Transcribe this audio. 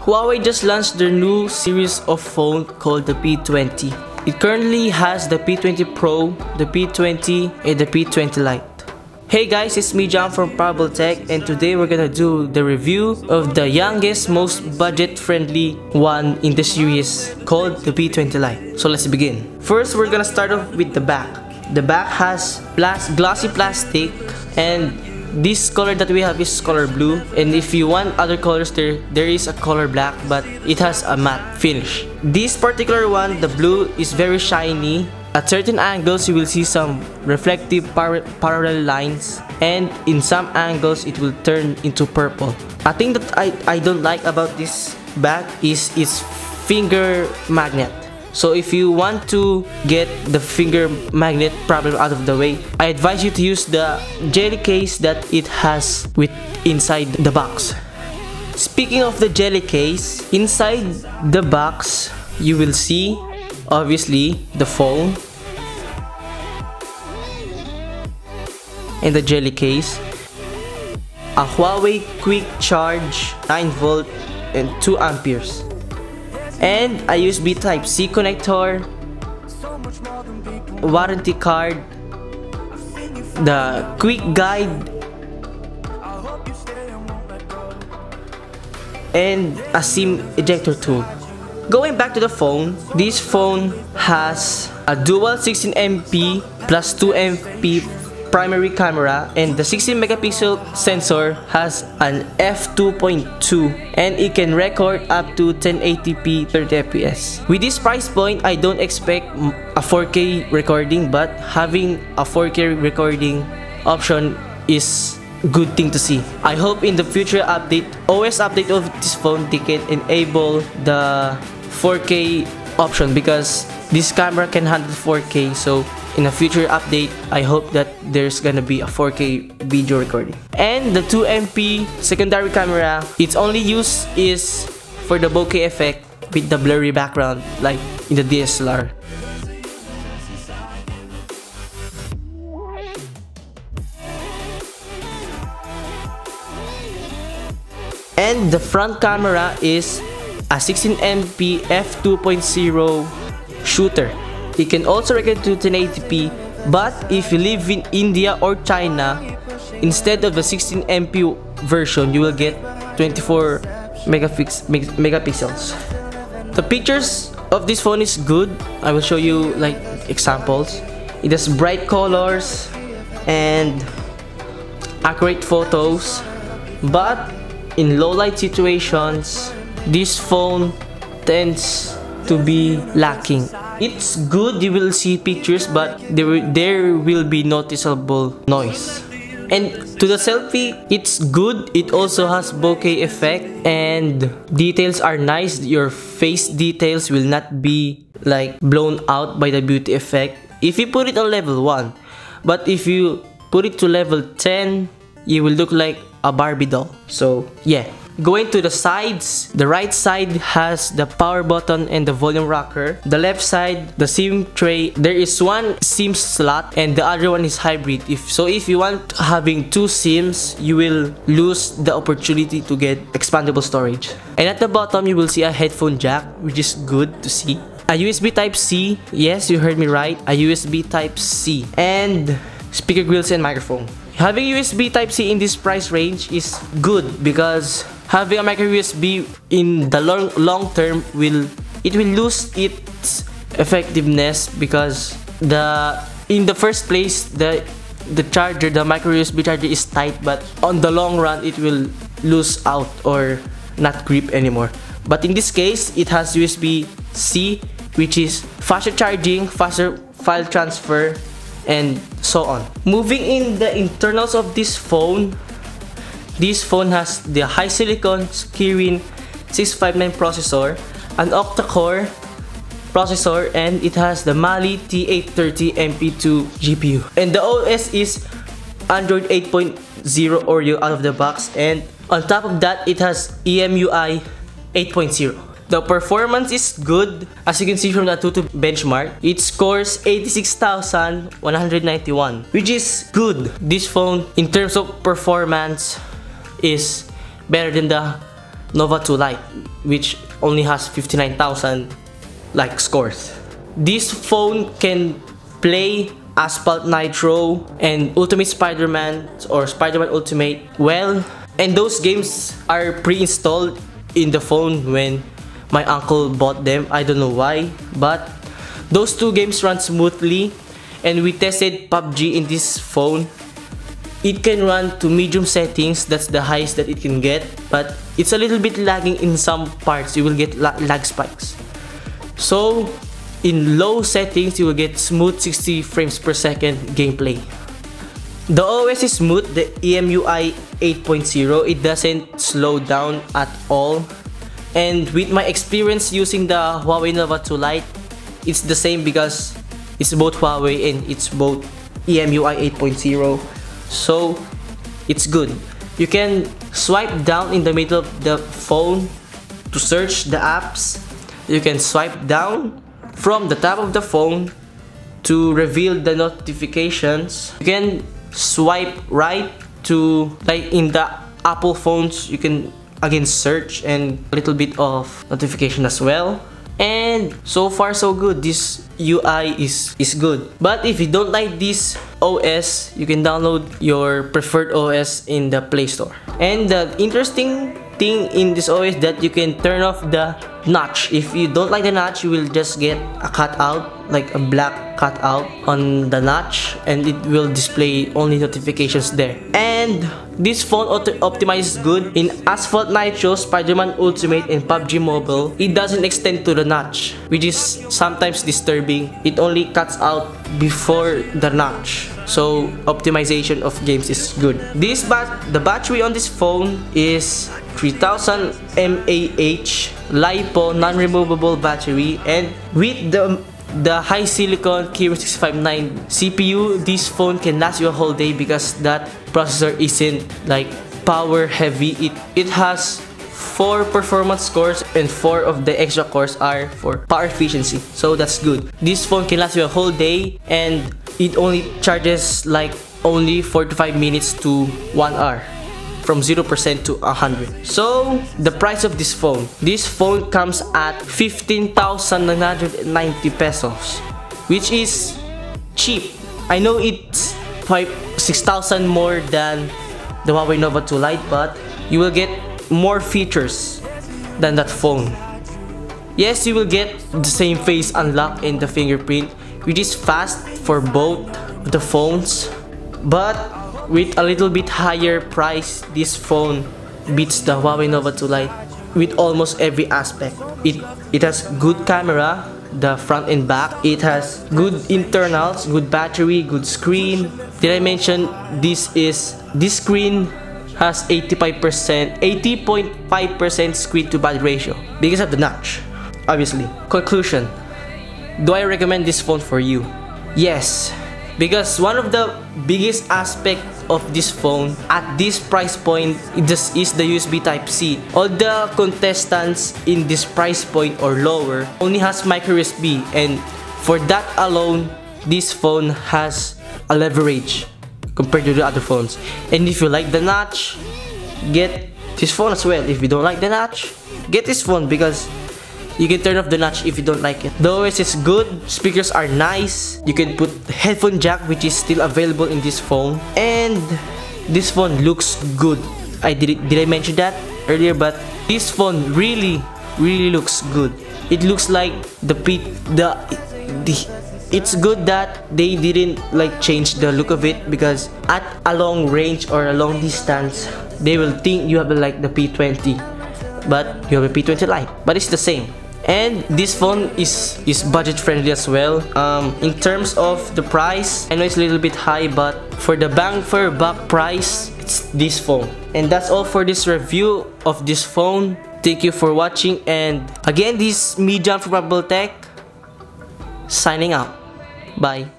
Huawei just launched their new series of phone called the P20. It currently has the P20 Pro, the P20, and the P20 Lite. Hey guys, it's me John from Parable Tech, and today we're gonna do the review of the youngest, most budget-friendly one in the series called the P20 Lite. So let's begin. First, we're gonna start off with the back. The back has glossy plastic, and this color that we have is color blue, and if you want other colors, there is a color black, but it has a matte finish. This particular one, the blue, is very shiny. At certain angles, you will see some reflective parallel lines, and in some angles, it will turn into purple. A thing that I don't like about this bag is its finger magnet. So if you want to get the finger magnet problem out of the way, I advise you to use the jelly case that it has inside the box. Speaking of the jelly case, inside the box, you will see obviously the phone and the jelly case, a Huawei Quick Charge 9V and 2 amperes, and a USB Type-C connector, warranty card, the quick guide, and a SIM ejector tool. Going back to the phone, this phone has a dual 16MP plus 2MP primary camera, and the 16 megapixel sensor has an f2.2, and it can record up to 1080p 30fps. With this price point, I don't expect a 4K recording, but having a 4K recording option is good thing to see. I hope in the future OS update of this phone, they can enable the 4K option, because this camera can handle 4K. So in a future update, I hope that there's gonna be a 4K video recording. And the 2MP secondary camera, its only use is for the bokeh effect with the blurry background like in the DSLR. And the front camera is a 16MP f2.0 shooter. It can also record to 1080p, but if you live in India or China, instead of the 16MP version, you will get 24 megapixels. The pictures of this phone is good. I will show you like examples. It has bright colors and accurate photos, but in low light situations, this phone tends to be lacking. It's good, you will see pictures, but there will be noticeable noise. And to the selfie, it's good. It also has bokeh effect, and details are nice. Your face details will not be like blown out by the beauty effect if you put it on level 1. But if you put it to level 10, you will look like a Barbie doll. So yeah. Going to the sides, the right side has the power button and the volume rocker. The left side, the SIM tray. There is one SIM slot and the other one is hybrid. If you want having 2 SIMs, you will lose the opportunity to get expandable storage. And at the bottom, you will see a headphone jack, which is good to see. A USB Type-C. Yes, you heard me right. A USB Type-C. And speaker grills and microphone. Having USB Type-C in this price range is good, because having a micro USB in the long term will lose its effectiveness, because in the first place the micro USB charger is tight, but on the long run it will lose out or not grip anymore. But in this case, it has USB-C, which is faster charging, faster file transfer, and so on. Moving in the internals of this phone has the HiSilicon Kirin 659 processor, an octa-core processor, and it has the Mali T830 MP2 GPU. And the OS is Android 8.0 Oreo out of the box, and on top of that, it has EMUI 8.0. The performance is good. As you can see from the AnTuTu benchmark, it scores 86,191, which is good. This phone, in terms of performance, is better than the Nova 2 Lite, which only has 59,000 like scores. This phone can play Asphalt Nitro and Ultimate Spider-Man or Spider-Man Ultimate well, and those games are pre-installed in the phone when my uncle bought them. I don't know why, but those two games run smoothly, and we tested PUBG in this phone. It can run to medium settings, that's the highest that it can get, but it's a little bit lagging in some parts. You will get lag spikes. So in low settings, you will get smooth 60 frames per second gameplay. The OS is smooth, the EMUI 8.0, it doesn't slow down at all. And with my experience using the Huawei Nova 2 Lite, it's the same because it's both Huawei and it's both EMUI 8.0. So it's good. You can swipe down in the middle of the phone to search the apps. You can swipe down from the top of the phone to reveal the notifications. You can swipe right to, like in the Apple phones, you can again search and a little bit of notification as well. And so far so good. This UI is good. But if you don't like this OS, you can download your preferred OS in the Play Store. And the interesting thing in this OS that you can turn off the notch. If you don't like the notch, you will just get a cutout, like a black cutout on the notch, and it will display only notifications there. And this phone optimizes good in Asphalt Nitro, Spider-Man Ultimate, and PUBG Mobile. It doesn't extend to the notch, which is sometimes disturbing. It only cuts out before the notch. So optimization of games is good. The battery on this phone is 3000 mAh LiPo non-removable battery, and with the high silicon Kirin 659 CPU, this phone can last you a whole day because that processor isn't like power heavy. It has 4 performance cores and 4 of the extra cores are for power efficiency, so that's good. This phone can last you a whole day, and it only charges like only 45 minutes to 1 hour from 0% to 100. So the price of this phone comes at 15,990 pesos, which is cheap. I know it's 6,000 more than the Huawei Nova 2 Lite, but you will get more features than that phone. Yes, you will get the same face unlock and the fingerprint, which is fast for both the phones, but with a little bit higher price, this phone beats the Huawei Nova 2 Lite with almost every aspect. It has good camera, the front and back. It has good internals, good battery, good screen. Did I mention this screen has 80.5% screen to body ratio because of the notch, obviously. Conclusion: do I recommend this phone for you? Yes, because one of the biggest aspects of this phone at this price point is the USB Type-C. All the contestants in this price point or lower only has micro USB, and for that alone, this phone has a leverage compared to the other phones. And if you like the notch, get this phone as well. If you don't like the notch, get this phone because you can turn off the notch if you don't like it. The OS is good, speakers are nice, you can put headphone jack, which is still available in this phone, and this phone looks good. Did I mention that earlier? But this phone really looks good. It looks like it's good that they didn't like change the look of it, because at a long range or a long distance they will think you have like the P20, but you have a P20 Lite, but it's the same. And this phone is budget friendly as well. In terms of the price, I know it's a little bit high, but for the bang for buck price, it's this phone. And that's all for this review of this phone. Thank you for watching, and again, this is me, John from Rebel Tech, signing out. Bye.